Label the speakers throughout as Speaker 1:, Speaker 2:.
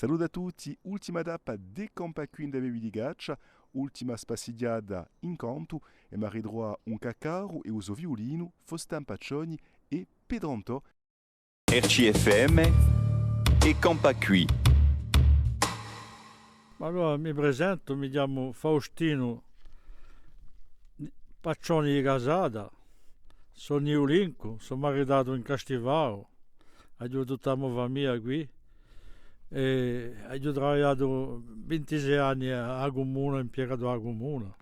Speaker 1: Saluto a tutti, ultima tappa de Campacuin da Bevi di Gaccia, ultima spassidiada in canto e mi ridroa un cacaro e uso violino, Fostan Paccioni e Pedranto.
Speaker 2: RCFM e Campacui.
Speaker 3: Allora mi presento, mi chiamo Faustino Paccioni di Casada, sono Iulinco, sono maritato in Castivaro, ho tutta la famiglia qui e ho lavorato 26 anni a comune, impiegato a comune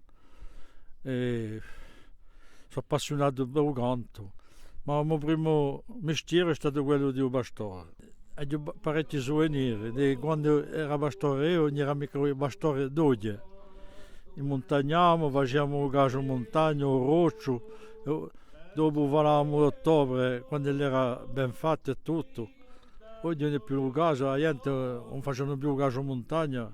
Speaker 3: e sono appassionato per canto, ma il mio primo mestiere è stato quello di un pastore. Ho parecchi souvenir di quando era pastore io, non era mica un pastore d'oggi. Montagnavamo, facevamo un caso in montagna, un roccio, dopo volavamo l'ottobre quando era ben fatto e tutto. Oggi non è più un caso, la gente non facciano più un caso in montagna,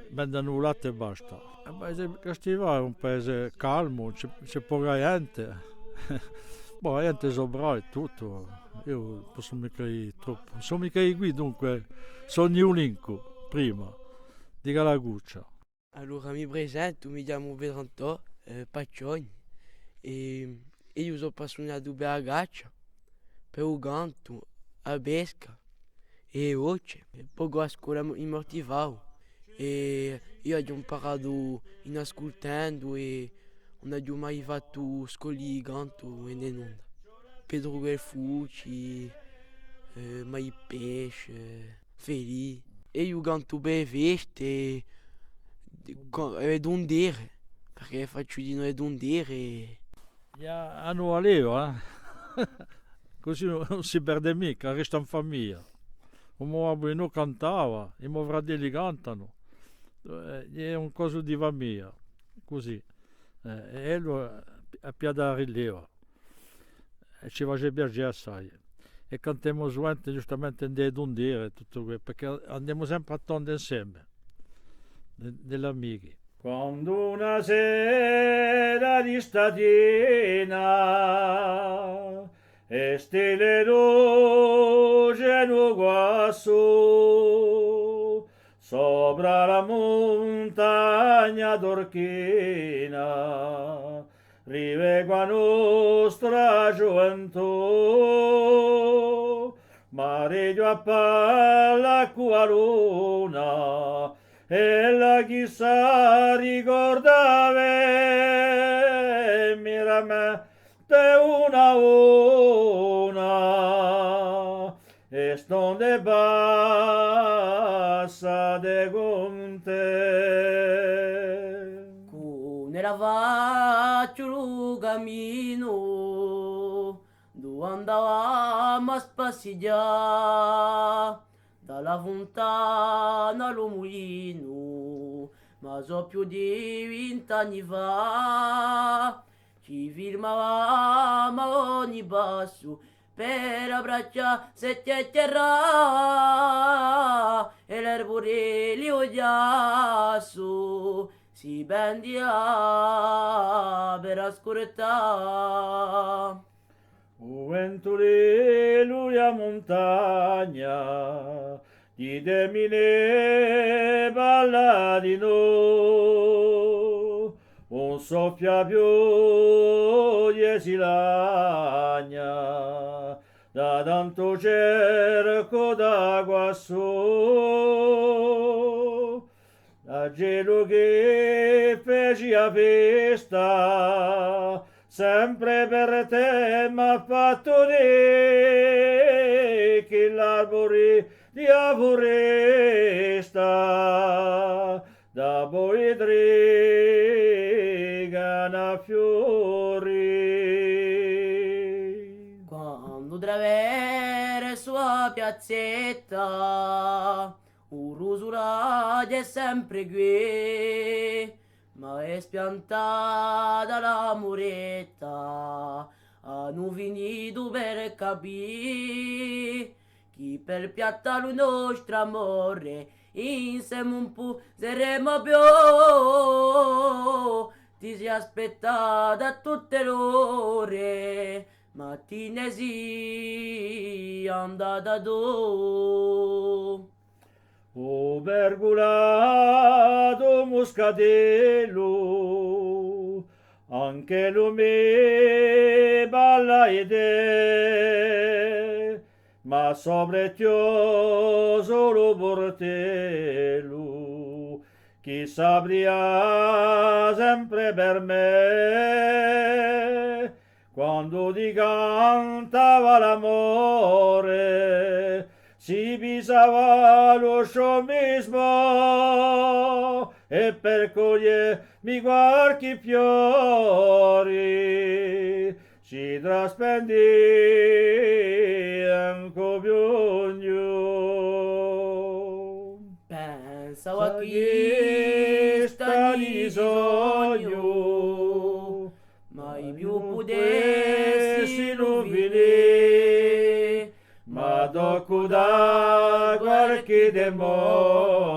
Speaker 3: vendono un latte e basta. Il paese Castivà è un paese calmo, c'è poca gente. Boh, la gente sono bravi e tutto, io posso mica dire troppo. Sono mica qui dunque, sono Iulinco, prima, di Calaguccia.
Speaker 4: Allora mi presento, mi chiamo Pedranto Paccioni e io sono appassionato per la caccia, per il canto, la pesca e voce. Poco a scuola in motivavo e io ho imparato in ascoltando e non ho mai fatto scoli di canto e niente. Pedro Fuci, mai pesce, felice. E io canto per feste. È dondere, perché faccio di noi dondere.
Speaker 3: Hanno a leva, così non si perde mica, resta in famiglia. Il mio abuelo cantava, i miei fratelli cantano, è un coso di famiglia, così. E lui a piadare leva, e ci faceva piacere assai. E cantiamo suente giustamente in dei dondere, tutto questo, perché andiamo sempre a tondo insieme. Degli amici. Quando una sera di statina e stelle luceno quassù sopra la montagna d'Orchina rivegua nostra gioventù Mario a palla qua luna e la chissà ricordava miramente una e stonde passate con te
Speaker 4: Con eravamo lo cammino dove andavamo a spassigliare dalla fontana allo mulino, ma so più di 20 anni fa, ci firmavamo ogni passo per abbracciare sette terra e l'erbore li odiasso, si pendia per ascoltare.
Speaker 3: O vento di luia montagna, ditemi ne parla di noi, un soffia più di esilagna, da tanto cerco d'acqua su, da gelo che feci a festa, sempre per te m'ha fatto dire che l'arbore di foresta da poi tregana fiori.
Speaker 4: Quando traverso la piazzetta, un rusurato è sempre qui. Ma è spiantata la muretta, hanno finito per capire chi per piattare il nostro amore insieme un po' saremo più. Ti si aspettata a tutte le ore, ma te ne sei andata tu.
Speaker 3: pergolato muscatello, anche lume balla idee, ma sopra solo bortello, chi sabria sempre per me, quando ti cantava l'amore, si pisava lo sciomismo e per cogliermi qualche fiori si traspendi anco più ognuno.
Speaker 4: Pensavo a chi sta di sogno, mai più potessi non venire, ma tocco da qualche demonio,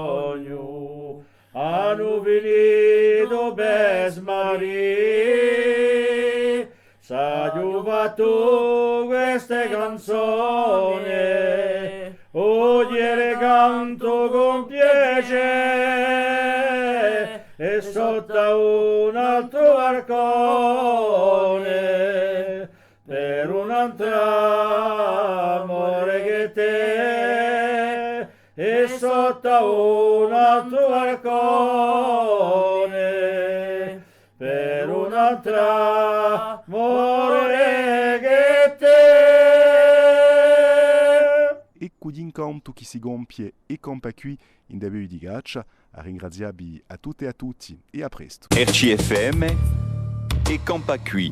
Speaker 4: hanno venuto per smarrire, sa fatto queste canzoni, oggi le canto con piacere, e sotto un altro balcone, per un altro amore che te, e sotto un altro balcone, per un altro amore che te.
Speaker 1: E Cudincanto chi si gompie e campa qui in Davide di Gaccia, a ringraziarvi a tutte e a tutti e a presto.
Speaker 2: RCFM e Campa Qui.